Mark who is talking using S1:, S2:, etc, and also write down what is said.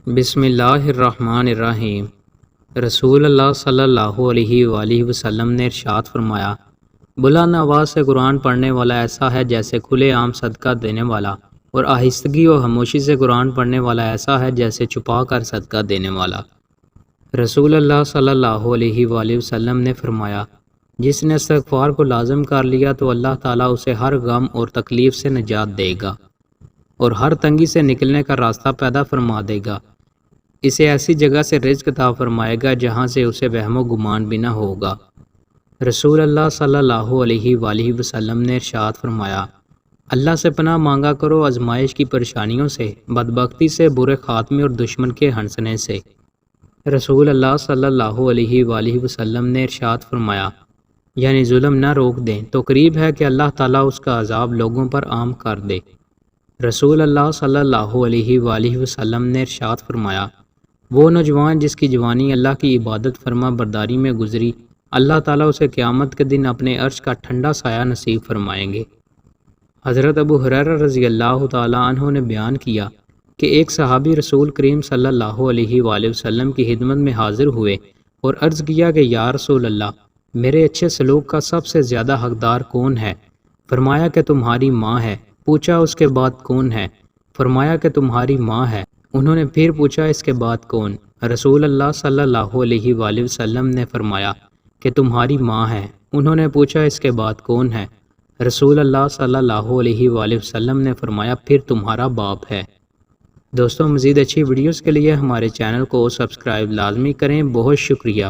S1: بسم اللہ الرحمن الرحیم۔ رسول اللہ صلی اللہ علیہ وآلہ وسلم نے ارشاد فرمایا، بلند آواز سے قرآن پڑھنے والا ایسا ہے جیسے کھلے عام صدقہ دینے والا، اور آہستگی و خاموشی سے قرآن پڑھنے والا ایسا ہے جیسے چھپا کر صدقہ دینے والا۔ رسول اللہ صلی اللہ علیہ وآلہ وسلم نے فرمایا، جس نے استغفار کو لازم کر لیا تو اللہ تعالیٰ اسے ہر غم اور تکلیف سے نجات دے گا اور ہر تنگی سے نکلنے کا راستہ پیدا فرما دے گا۔ اسے ایسی جگہ سے رزق عطا فرمائے گا جہاں سے اسے وہم و گمان بھی نہ ہوگا۔ رسول اللہ صلی اللہ علیہ وآلہ وسلم نے ارشاد فرمایا، اللہ سے پناہ مانگا کرو آزمائش کی پریشانیوں سے، بدبختی سے، برے خاتمے اور دشمن کے ہنسنے سے۔ رسول اللہ صلی اللہ علیہ وآلہ وسلم نے ارشاد فرمایا، یعنی ظلم نہ روک دیں تو قریب ہے کہ اللہ تعالیٰ اس کا عذاب لوگوں پر عام کر دے۔ رسول اللہ صلی اللہ علیہ وآلہ وسلم نے ارشاد فرمایا، وہ نوجوان جس کی جوانی اللہ کی عبادت فرما برداری میں گزری، اللہ تعالیٰ اسے قیامت کے دن اپنے عرش کا ٹھنڈا سایہ نصیب فرمائیں گے۔ حضرت ابو ہریرہ رضی اللہ تعالیٰ عنہ نے بیان کیا کہ ایک صحابی رسول کریم صلی اللہ علیہ وآلہ وسلم کی خدمت میں حاضر ہوئے اور عرض کیا کہ یا رسول اللہ، میرے اچھے سلوک کا سب سے زیادہ حقدار کون ہے؟ فرمایا کہ تمہاری ماں ہے۔ پوچھا اس کے بعد کون ہے؟ فرمایا کہ تمہاری ماں ہے۔ انہوں نے پھر پوچھا اس کے بعد کون؟ رسول اللہ صلی اللہ علیہ وآلہ وسلم نے فرمایا کہ تمہاری ماں ہے۔ انہوں نے پوچھا اس کے بعد کون ہے؟ رسول اللہ صلی اللہ علیہ وآلہ وسلم نے فرمایا پھر تمہارا باپ ہے۔ دوستوں، مزید اچھی ویڈیوز کے لیے ہمارے چینل کو سبسکرائب لازمی کریں۔ بہت شکریہ۔